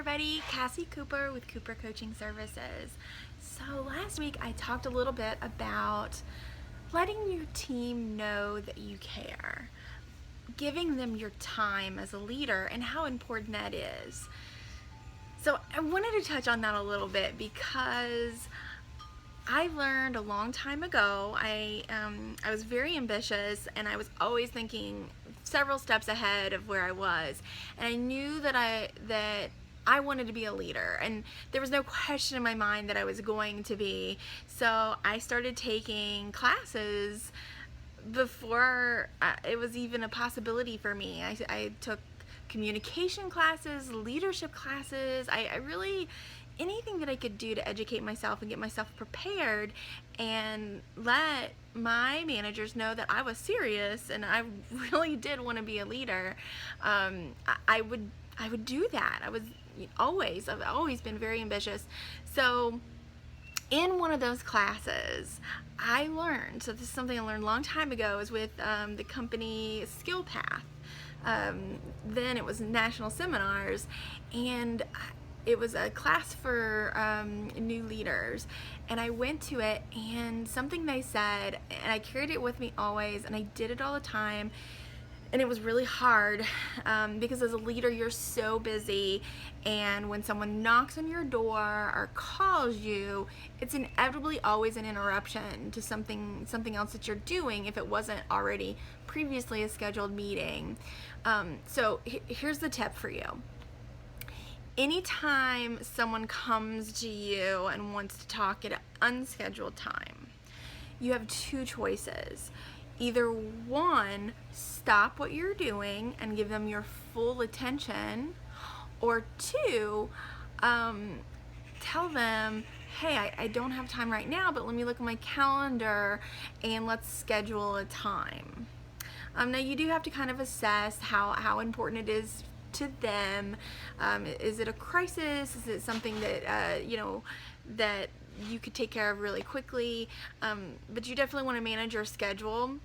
everybody, Cassie Cooper with Cooper Coaching Services. So last week I talked a little bit about letting your team know that you care, giving them your time as a leader and how important that is. So I wanted to touch on that a little bit because I learned a long time ago. I was very ambitious and I was always thinking several steps ahead of where I was, and I knew that I wanted to be a leader, and there was no question in my mind that I was going to be. So I started taking classes before it was even a possibility for me. I took communication classes, leadership classes. I really, anything that I could do to educate myself and get myself prepared and let my managers know that I was serious and I really did want to be a leader. I would do that. I've always been very ambitious. So in one of those classes, I learned, so this is something I learned a long time ago, is with the company Skill Path. Then it was national seminars, and it was a class for new leaders, and I went to it, and something they said, and I carried it with me always, and I did it all the time. And it was really hard because as a leader, you're so busy, and when someone knocks on your door or calls you, it's inevitably always an interruption to something else that you're doing if it wasn't already previously a scheduled meeting. So here's the tip for you. Anytime someone comes to you and wants to talk at an unscheduled time, you have two choices. Either one, stop what you're doing and give them your full attention, or two, tell them, hey, I don't have time right now, but let me look at my calendar and let's schedule a time. Now you do have to kind of assess how important it is to them. Is it a crisis? Is it something that that you could take care of really quickly? But you definitely want to manage your schedule.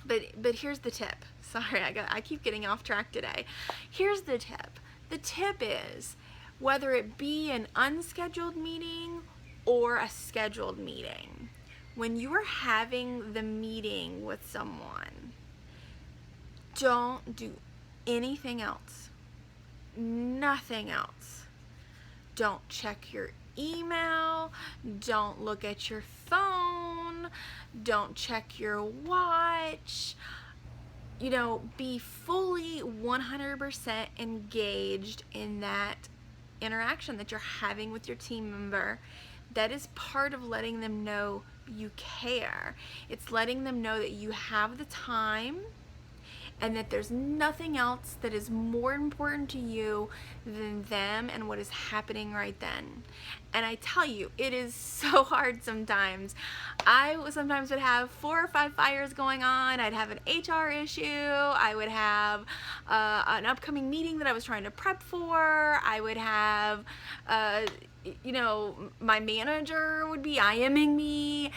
But here's the tip. Sorry, I keep getting off track today. Here's the tip. The tip is, whether it be an unscheduled meeting or a scheduled meeting, when you are having the meeting with someone, don't do anything else. Nothing else. Don't check your email. Don't look at your phone. Don't check your watch. Be fully 100% engaged in that interaction that you're having with your team member. That is part of letting them know you care. It's letting them know that you have the time and that there's nothing else that is more important to you than them and what is happening right then. And I tell you, it is so hard sometimes. I sometimes would have 4 or 5 fires going on. I'd have an HR issue. I would have an upcoming meeting that I was trying to prep for. I would have, my manager would be IMing me.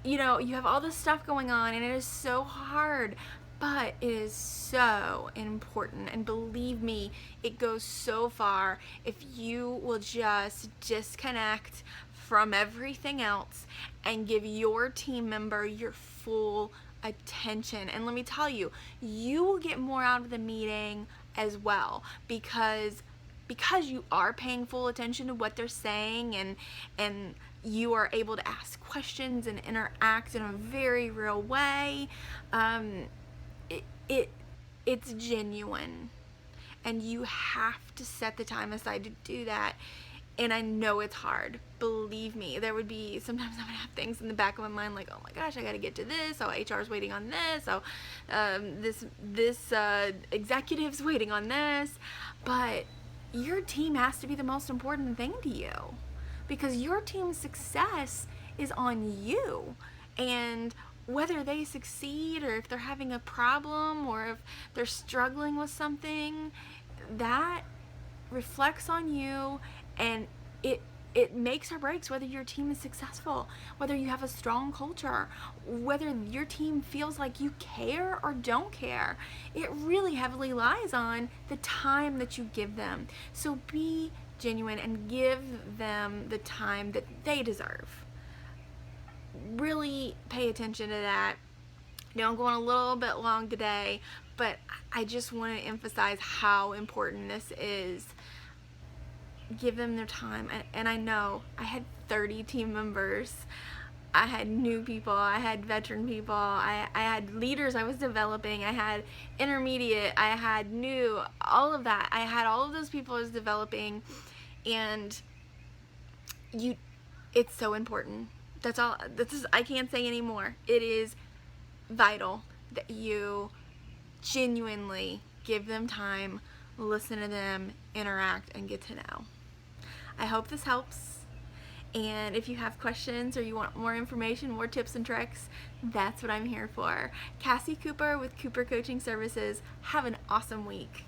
You have all this stuff going on, and it is so hard. But it is so important, and believe me, it goes so far if you will just disconnect from everything else and give your team member your full attention. And let me tell you, you will get more out of the meeting as well, because you are paying full attention to what they're saying, and you are able to ask questions and interact in a very real way. It's genuine, and you have to set the time aside to do that. And I know it's hard. Believe me, there would be sometimes I would have things in the back of my mind like, oh my gosh, I got to get to this. Oh, HR's waiting on this. Oh, this executive's waiting on this. But your team has to be the most important thing to you, because your team's success is on you. And whether they succeed, or if they're having a problem, or if they're struggling with something, that reflects on you, and it it makes or breaks whether your team is successful, whether you have a strong culture, whether your team feels like you care or don't care. It really heavily lies on the time that you give them. So be genuine and give them the time that they deserve. Really pay attention to that. I know I'm going a little bit long today, but I just want to emphasize how important this is. Give them their time. And I know I had 30 team members. I had new people, I had veteran people, I had leaders I was developing, I had intermediate, I had new, all of that. I had all of those people I was developing, and it's so important. That's all. I can't say anymore. It is vital that you genuinely give them time, listen to them, interact, and get to know. I hope this helps. And if you have questions or you want more information, more tips and tricks, that's what I'm here for. Cassie Cooper with Cooper Coaching Services. Have an awesome week.